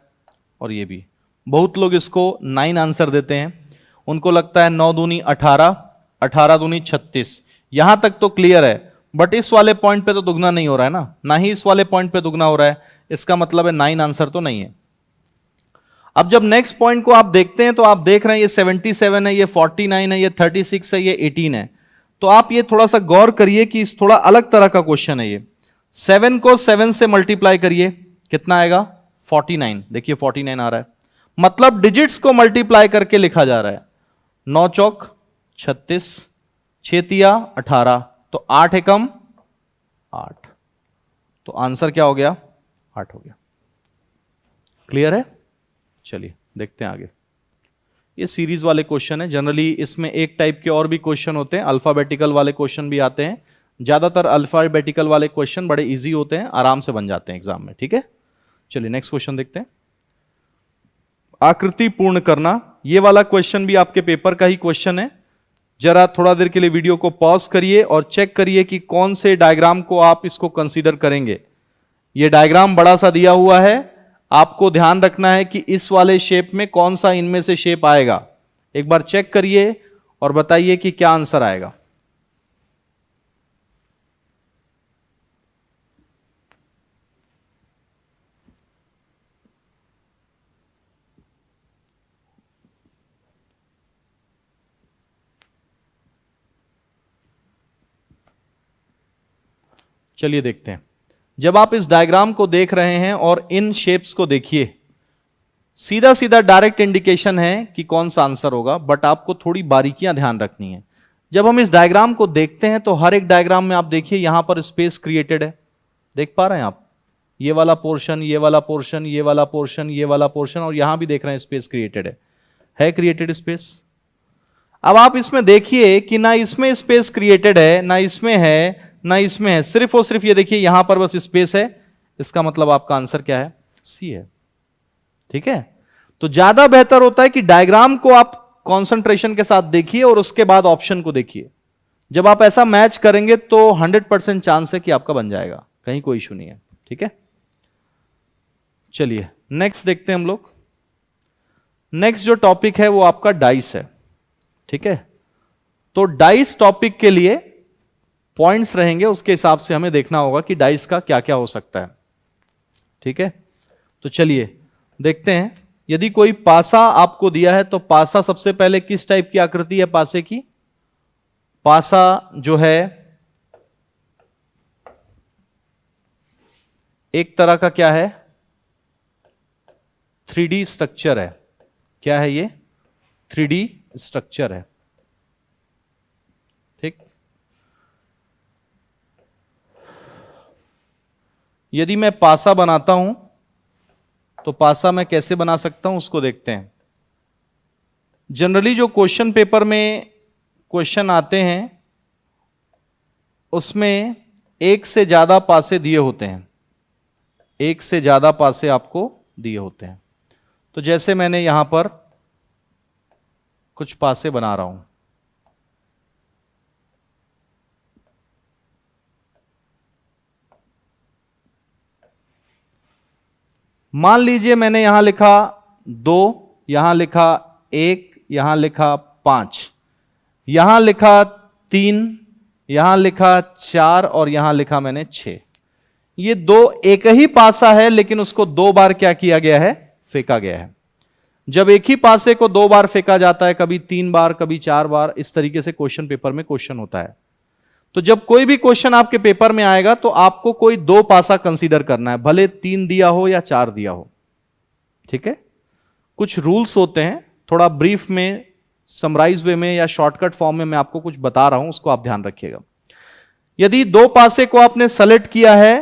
और ये भी। बहुत लोग इसको 9 आंसर देते हैं, उनको लगता है 9 दूनी 18, 18 दूनी 36, यहां तक तो क्लियर है। बट इस वाले पॉइंट पे तो दुगना नहीं हो रहा है ना ही इस वाले पॉइंट पे दुगना हो रहा है, इसका मतलब है 9 आंसर तो नहीं है। अब जब नेक्स्ट पॉइंट को आप देखते हैं तो आप देख रहे हैं ये 77 है, ये 49 है, ये 36 है, ये 18 है। तो आप ये थोड़ा सा गौर करिए कि इस थोड़ा अलग तरह का क्वेश्चन है ये। 7 को 7 से मल्टीप्लाई करिए, कितना आएगा 49, देखिए 49 आ रहा है, मतलब डिजिट्स को मल्टीप्लाई करके लिखा जा रहा है। 9 चौक 36, 6 तिया 18, तो 8 एकम 8, तो आंसर क्या हो गया 8 हो गया। क्लियर है। चलिए देखते हैं आगे। ये सीरीज वाले क्वेश्चन है, जनरली इसमें एक टाइप के और भी क्वेश्चन होते हैं, अल्फाबेटिकल वाले क्वेश्चन भी आते हैं। ज्यादातर अल्फाबेटिकल वाले क्वेश्चन बड़े इजी होते हैं, आराम से बन जाते हैं एग्जाम में, ठीक है। चलिए नेक्स्ट क्वेश्चन देखते हैं। आकृति पूर्ण करना, ये वाला क्वेश्चन भी आपके पेपर का ही क्वेश्चन है। जरा थोड़ा देर के लिए वीडियो को पॉज करिए और चेक करिए कि कौन से डायग्राम को आप इसको कंसीडर करेंगे। ये डायग्राम बड़ा सा दिया हुआ है, आपको ध्यान रखना है कि इस वाले शेप में कौन सा इनमें से शेप आएगा। एक बार चेक करिए और बताइए कि क्या आंसर आएगा। चलिए देखते हैं। जब आप इस डायग्राम को देख रहे हैं और इन शेप्स को देखिए, सीधा सीधा डायरेक्ट इंडिकेशन है कि कौन सा आंसर होगा, बट आपको थोड़ी बारीकियां ध्यान रखनी है। जब हम इस डायग्राम को देखते हैं तो हर एक डायग्राम में आप देखिए यहां पर स्पेस क्रिएटेड है, देख पा रहे हैं आप, ये वाला पोर्शन, ये वाला पोर्शन, ये वाला पोर्शन, ये वाला पोर्शन, और यहां भी देख रहे हैं स्पेस क्रिएटेड है क्रिएटेड स्पेस। अब आप इसमें देखिए कि ना इसमें स्पेस क्रिएटेड है, ना इसमें है, ना इसमें है, सिर्फ और सिर्फ ये देखिए यहां पर बस स्पेस है। इसका मतलब आपका आंसर क्या है, सी है, ठीक है। तो ज्यादा बेहतर होता है कि डायग्राम को आप कंसंट्रेशन के साथ देखिए और उसके बाद ऑप्शन को देखिए। जब आप ऐसा मैच करेंगे तो 100% चांस है कि आपका बन जाएगा, कहीं कोई इशू नहीं है, ठीक है। चलिए नेक्स्ट देखते हैं हम लोग। नेक्स्ट जो टॉपिक है वो आपका डाइस है, ठीक है। तो डाइस टॉपिक के लिए पॉइंट्स रहेंगे, उसके हिसाब से हमें देखना होगा कि डाइस का क्या क्या हो सकता है, ठीक है। तो चलिए देखते हैं। यदि कोई पासा आपको दिया है तो पासा सबसे पहले किस टाइप की आकृति है पासे की, पासा जो है एक तरह का क्या है, 3D स्ट्रक्चर है। क्या है ये, 3D स्ट्रक्चर है। ठीक, यदि मैं पासा बनाता हूं तो पासा मैं कैसे बना सकता हूं उसको देखते हैं। जनरली जो क्वेश्चन पेपर में क्वेश्चन आते हैं उसमें एक से ज्यादा पासे दिए होते हैं, एक से ज्यादा पासे आपको दिए होते हैं। तो जैसे मैंने यहां पर कुछ पासे बना रहा हूं, मान लीजिए मैंने यहां लिखा 2, यहां लिखा 1, यहां लिखा 5, यहां लिखा 3, यहां लिखा 4 और यहां लिखा मैंने 6। ये दो एक ही पासा है लेकिन उसको 2 बार क्या किया गया है, फेंका गया है। जब एक ही पासे को 2 बार फेंका जाता है, कभी 3 बार कभी 4 बार, इस तरीके से क्वेश्चन पेपर में क्वेश्चन होता है। तो जब कोई भी क्वेश्चन आपके पेपर में आएगा तो आपको कोई 2 पासा कंसीडर करना है, भले 3 दिया हो या 4 दिया हो। ठीक है, कुछ रूल्स होते हैं, थोड़ा ब्रीफ में, समराइज वे में या शॉर्टकट फॉर्म में मैं आपको कुछ बता रहा हूं, उसको आप ध्यान रखिएगा। यदि 2 पासे को आपने सेलेक्ट किया है,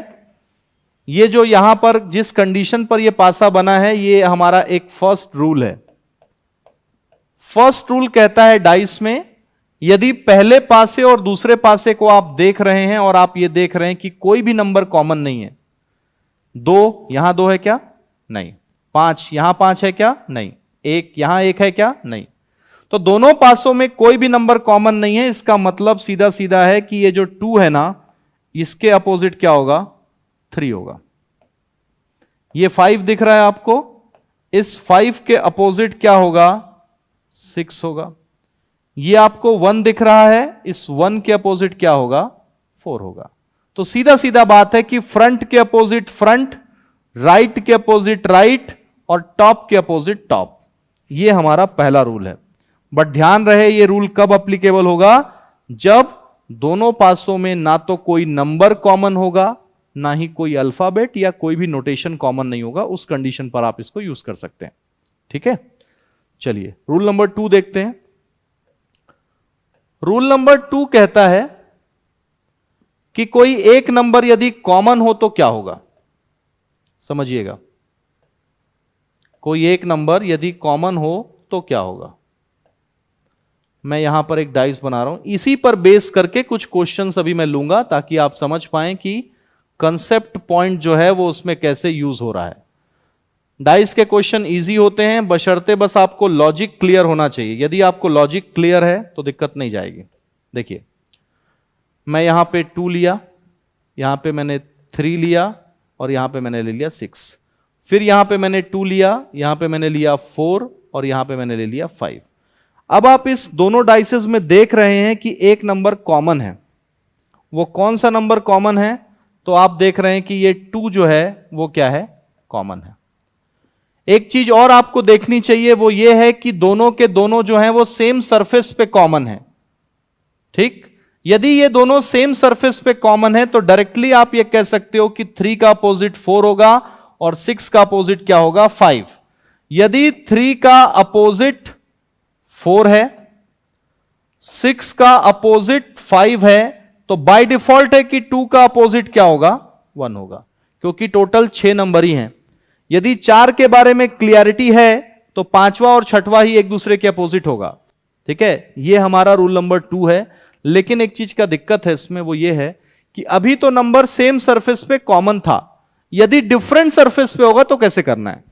ये जो यहां पर जिस कंडीशन पर ये पासा बना है, ये हमारा एक फर्स्ट रूल है। फर्स्ट रूल कहता है डाइस में, यदि पहले पासे और दूसरे पासे को आप देख रहे हैं और आप ये देख रहे हैं कि कोई भी नंबर कॉमन नहीं है, 2 यहां 2 है क्या, नहीं, 5 यहां 5 है क्या, नहीं, 1 यहां 1 है क्या, नहीं, तो दोनों पासों में कोई भी नंबर कॉमन नहीं है। इसका मतलब सीधा सीधा है कि ये जो 2 है ना, इसके अपोजिट क्या होगा, 3 होगा। ये 5 दिख रहा है आपको, इस 5 के अपोजिट क्या होगा, 6 होगा। ये आपको 1 दिख रहा है, इस 1 के अपोजिट क्या होगा, 4 होगा। तो सीधा सीधा बात है कि फ्रंट के अपोजिट फ्रंट, राइट के अपोजिट राइट और टॉप के अपोजिट टॉप। ये हमारा पहला रूल है। बट ध्यान रहे ये रूल कब अप्लीकेबल होगा, जब दोनों पासों में ना तो कोई नंबर कॉमन होगा, ना ही कोई अल्फाबेट या कोई भी नोटेशन कॉमन नहीं होगा। उस कंडीशन पर आप इसको यूज कर सकते हैं। ठीक है, चलिए रूल नंबर 2 देखते हैं। रूल नंबर 2 कहता है कि कोई एक नंबर यदि कॉमन हो तो क्या होगा, समझिएगा। कोई एक नंबर यदि कॉमन हो तो क्या होगा। मैं यहां पर एक डाइस बना रहा हूं, इसी पर बेस करके कुछ क्वेश्चंस अभी मैं लूंगा ताकि आप समझ पाएं कि कंसेप्ट पॉइंट जो है वो उसमें कैसे यूज हो रहा है। डाइस के क्वेश्चन इजी होते हैं, बशर्ते बस आपको लॉजिक क्लियर होना चाहिए। यदि आपको लॉजिक क्लियर है तो दिक्कत नहीं जाएगी। देखिए, मैं यहां पे 2 लिया, यहां पे मैंने 3 लिया और यहां पे मैंने ले लिया 6, फिर यहां पे मैंने 2 लिया, यहां पे मैंने लिया 4 और यहां पे मैंने ले लिया 5। अब आप इस दोनों डाइसेस में देख रहे हैं कि एक नंबर कॉमन है। वो कौन सा नंबर कॉमन है, तो आप देख रहे हैं कि ये 2 जो है वो क्या है, कॉमन है। एक चीज और आपको देखनी चाहिए, वो ये है कि दोनों के दोनों जो हैं वो सेम सरफेस पे कॉमन है। ठीक, यदि ये दोनों सेम सरफेस पे कॉमन है तो डायरेक्टली आप ये कह सकते हो कि 3 का अपोजिट 4 होगा और 6 का अपोजिट क्या होगा, 5। यदि 3 का अपोजिट 4 है, 6 का अपोजिट 5 है, तो बाय डिफॉल्ट है कि 2 का अपोजिट क्या होगा, 1 होगा, क्योंकि टोटल 6 नंबर ही हैं। यदि 4 के बारे में क्लियरिटी है तो 5वां और 6वां ही एक दूसरे के अपोजिट होगा। ठीक है, यह हमारा रूल नंबर 2 है। लेकिन एक चीज का दिक्कत है इसमें, वो ये है कि अभी तो नंबर सेम सरफेस पे कॉमन था, यदि डिफरेंट सरफेस पे होगा तो कैसे करना है।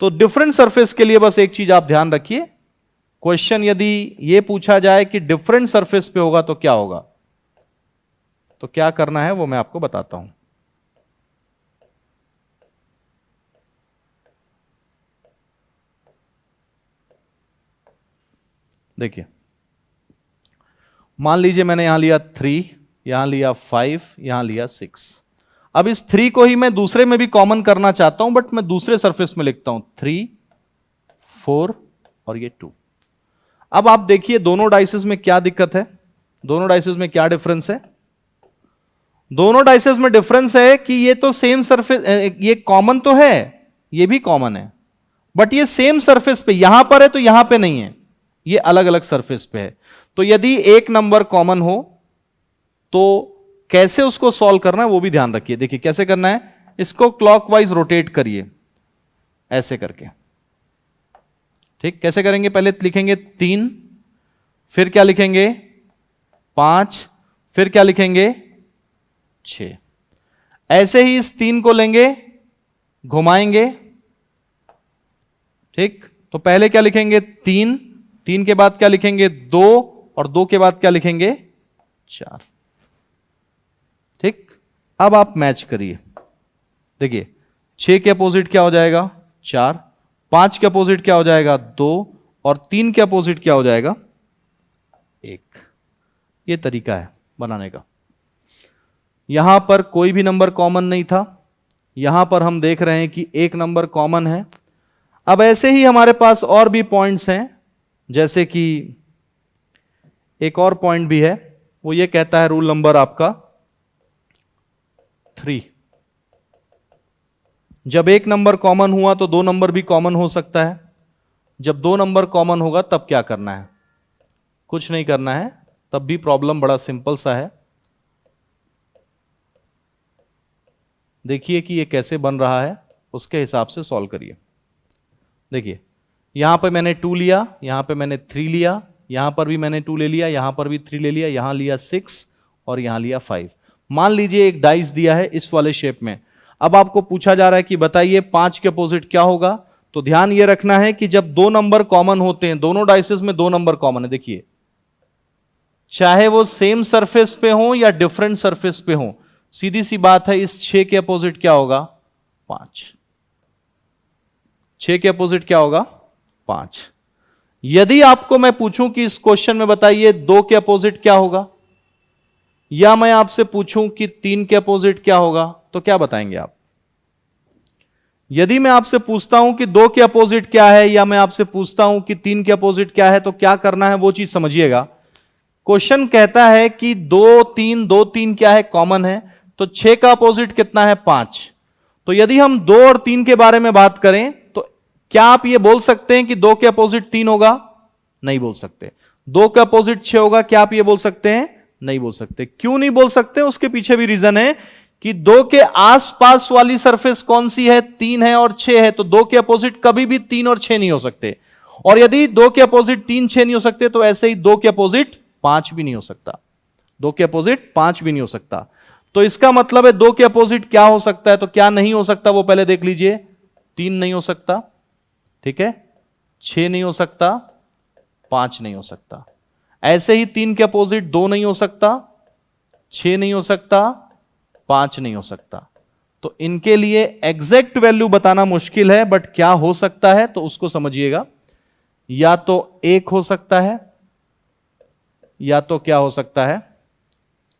तो डिफरेंट सरफेस के लिए बस एक चीज आप ध्यान रखिए, क्वेश्चन यदि यह पूछा जाए कि डिफरेंट सरफेस पे होगा तो क्या होगा, तो क्या करना है वो मैं आपको बताता हूं। देखिए, मान लीजिए मैंने यहां लिया 3, यहां लिया 5, यहां लिया 6। अब इस 3 को ही मैं दूसरे में भी कॉमन करना चाहता हूं, बट मैं दूसरे सरफेस में लिखता हूं 3, 4 और ये 2। अब आप देखिए दोनों डाइसेस में क्या दिक्कत है, दोनों डाइसेस में क्या डिफरेंस है। दोनों डाइसेस में डिफरेंस है कि ये तो सेम सरफेस, ये कॉमन तो है, ये भी कॉमन है, बट ये सेम सरफेस पे, यहां पर है तो यहां पे नहीं है। ये अलग अलग सरफेस पे है। तो यदि एक नंबर कॉमन हो तो कैसे उसको सॉल्व करना है वो भी ध्यान रखिए। देखिए कैसे करना है, इसको क्लॉकवाइज रोटेट करिए ऐसे करके। ठीक, कैसे करेंगे, पहले लिखेंगे 3, फिर क्या लिखेंगे 5, फिर क्या लिखेंगे 6। ऐसे ही इस 3 को लेंगे, घुमाएंगे। ठीक, तो पहले क्या लिखेंगे 3, 3 के बाद क्या लिखेंगे 2, और 2 के बाद क्या लिखेंगे 4। ठीक, अब आप मैच करिए। देखिए 6 के अपोजिट क्या हो जाएगा 4, 5 के अपोजिट क्या हो जाएगा 2, और 3 के अपोजिट क्या हो जाएगा 1। ये तरीका है बनाने का। यहां पर कोई भी नंबर कॉमन नहीं था, यहां पर हम देख रहे हैं कि एक नंबर कॉमन है। अब ऐसे ही हमारे पास और भी पॉइंट्स हैं, जैसे कि एक और पॉइंट भी है, वो ये कहता है रूल नंबर आपका 3। जब एक नंबर कॉमन हुआ तो 2 नंबर भी कॉमन हो सकता है। जब 2 नंबर कॉमन होगा तब क्या करना है, कुछ नहीं करना है, तब भी प्रॉब्लम बड़ा सिंपल सा है। देखिए कि ये कैसे बन रहा है, उसके हिसाब से सॉल्व करिए। देखिए यहां पे मैंने 2 लिया, यहां पे मैंने 3 लिया, यहां पर भी मैंने 2 ले लिया, यहां पर भी 3 ले लिया, यहां लिया 6 और यहां लिया 5। मान लीजिए एक डाइस दिया है इस वाले शेप में। अब आपको पूछा जा रहा है कि बताइए 5 के अपोजिट क्या होगा। तो ध्यान यह रखना है कि जब 2 नंबर कॉमन होते हैं, दोनों डाइसेस में 2 नंबर कॉमन है, देखिए चाहे वो सेम सरफेस पे हो या डिफरेंट सरफेस पे हो, सीधी सी बात है, इस 6 के अपोजिट क्या होगा 5। 6 के अपोजिट क्या होगा 5। यदि आपको मैं पूछूं कि इस क्वेश्चन में बताइए 2 के अपोजिट क्या होगा, या मैं आपसे पूछूं कि 3 के अपोजिट क्या होगा, तो क्या बताएंगे आप। यदि मैं आपसे पूछता हूं कि 2 के अपोजिट क्या है, या मैं आपसे पूछता हूं कि 3 के अपोजिट क्या है, तो क्या करना है वो चीज समझिएगा। क्वेश्चन कहता है कि 2 3 2 3 क्या है कॉमन है, तो 6 का अपोजिट कितना है 5। तो यदि हम 2 और 3 के बारे में बात करें तो क्या आप ये बोल सकते हैं कि 2 के अपोजिट 3 होगा, नहीं बोल सकते। 2 के अपोजिट 6 होगा, क्या आप ये बोल सकते हैं, नहीं बोल सकते। क्यों नहीं बोल सकते, उसके पीछे भी रीजन है कि 2 के आसपास वाली सरफेस कौन सी है, 3 है और 6 है, तो 2 के अपोजिट कभी भी 3 और 6 नहीं हो सकते। और यदि 2 के अपोजिट 3 6 नहीं हो सकते, तो ऐसे ही 2 के अपोजिट 5 भी नहीं हो सकता। 2 के अपोजिट 5 भी नहीं हो सकता। तो इसका मतलब है 2 के अपोजिट क्या हो सकता है, तो क्या नहीं हो सकता वो पहले देख लीजिए। 3 नहीं हो सकता, ठीक है, 6 नहीं हो सकता, 5 नहीं हो सकता। ऐसे ही 3 के अपोजिट 2 नहीं हो सकता, 6 नहीं हो सकता, 5 नहीं हो सकता। तो इनके लिए एग्जैक्ट वैल्यू बताना मुश्किल है, बट क्या हो सकता है तो उसको समझिएगा। या तो 1 हो सकता है, या तो क्या हो सकता है,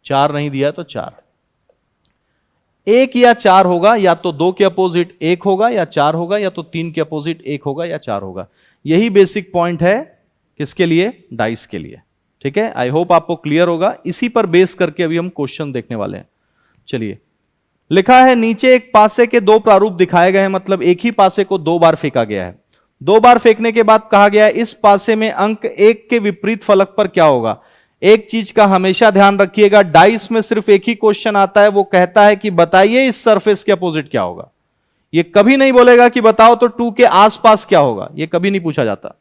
4 नहीं दिया तो 4, 1 या 4 होगा। या तो 2 के अपोजिट 1 होगा या 4 होगा, या तो 3 के अपोजिट 1 होगा या 4 होगा। यही बेसिक पॉइंट है किसके लिए, डाइस के लिए। ठीक है, आई होप आपको क्लियर होगा। इसी पर बेस करके अभी हम क्वेश्चन देखने वाले हैं। चलिए, लिखा है नीचे एक पासे के 2 प्रारूप दिखाए गए हैं, मतलब एक ही पासे को 2 बार फेंका गया है। 2 बार फेंकने के बाद कहा गया है इस पासे में अंक 1 के विपरीत फलक पर क्या होगा। एक चीज का हमेशा ध्यान रखिएगा, डाइस में सिर्फ एक ही क्वेश्चन आता है, वो कहता है कि बताइए इस सरफेस के अपोजिट क्या होगा। ये कभी नहीं बोलेगा कि बताओ तो 2 के आसपास क्या होगा, ये कभी नहीं पूछा जाता,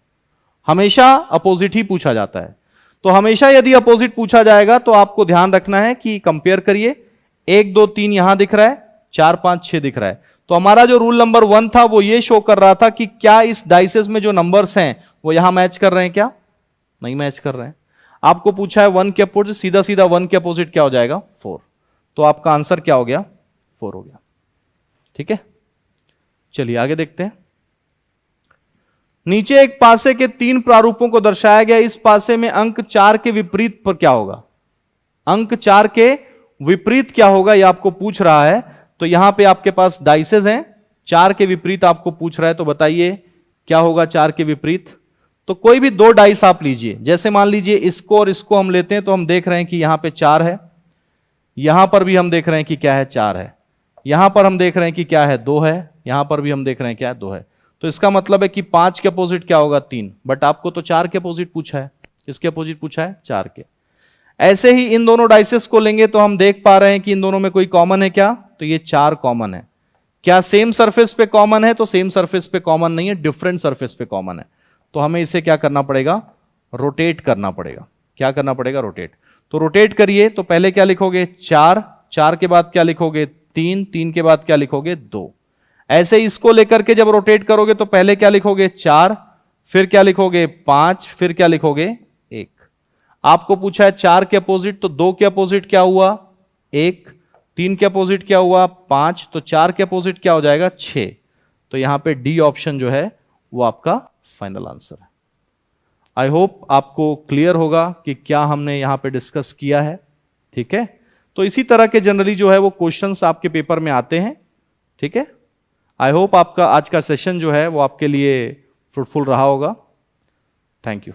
हमेशा अपोजिट ही पूछा जाता है। तो हमेशा यदि अपोजिट पूछा जाएगा तो आपको ध्यान रखना है कि कंपेयर करिए, 1 2 3 यहां दिख रहा है, 4 5 6 दिख रहा है। तो हमारा जो रूल नंबर 1 था वो ये शो कर रहा था कि क्या इस डाइसेस में जो नंबर्स हैं वो यहां मैच कर रहे हैं, क्या नहीं मैच कर रहे हैं। आपको पूछा है 1 के अपोजिट, सीधा सीधा 1 के अपोजिट क्या हो जाएगा 4। तो आपका आंसर क्या हो गया 4 हो गया। ठीक है, चलिए आगे देखते हैं। नीचे एक पासे के 3 प्रारूपों को दर्शाया गया, इस पासे में अंक 4 के विपरीत पर क्या होगा। अंक 4 के विपरीत क्या होगा यह आपको पूछ रहा है। तो यहां पे आपके पास डाइसेस हैं, 4 के विपरीत आपको पूछ रहा है, तो बताइए क्या होगा 4 के विपरीत। तो कोई भी 2 डाइस आप लीजिए, जैसे मान लीजिए इसको और इसको हम लेते हैं, तो हम देख रहे हैं कि यहां पे 4 है, यहां पर भी हम देख रहे हैं कि क्या है 4 है, यहां पर हम देख रहे हैं कि क्या है 2 है, यहां पर भी हम देख रहे हैं क्या है 2 है। तो इसका मतलब है कि 5 के अपोजिट क्या होगा 3, बट आपको तो 4 के अपोजिट पूछा है। किसके अपोजिट पूछा है? 4 के। ऐसे ही इन दोनों डाइसेस को लेंगे तो हम देख पा रहे हैं कि इन दोनों में कोई कॉमन है क्या? तो ये 4 कॉमन है। क्या सेम सरफेस पे कॉमन है? तो सेम सरफेस पे कॉमन नहीं है, डिफरेंट सरफेस पे कॉमन है। तो हमें इसे क्या करना पड़ेगा? रोटेट करना पड़ेगा। क्या करना पड़ेगा? रोटेट। तो रोटेट करिए, तो पहले क्या लिखोगे? 4, 4 के बाद क्या लिखोगे? 3, 3 के बाद क्या लिखोगे? 2। ऐसे ही इसको लेकर के जब रोटेट करोगे तो पहले क्या लिखोगे? 4, फिर क्या लिखोगे? 5, फिर क्या लिखोगे? 1। आपको पूछा है 4 के अपोजिट, तो 2 के अपोजिट क्या हुआ? 1। 3 के अपोजिट क्या हुआ? 5। तो 4 के अपोजिट क्या हो जाएगा? 6। तो यहां पे डी ऑप्शन जो है वो आपका फाइनल आंसर है। आई होप आपको क्लियर होगा कि क्या हमने यहां पे डिस्कस किया है। ठीक है, तो इसी तरह के जनरली जो है वो क्वेश्चंस आपके पेपर में आते हैं। ठीक है, आई होप आपका आज का सेशन जो है वो आपके लिए फ्रूटफुल रहा होगा। Thank you.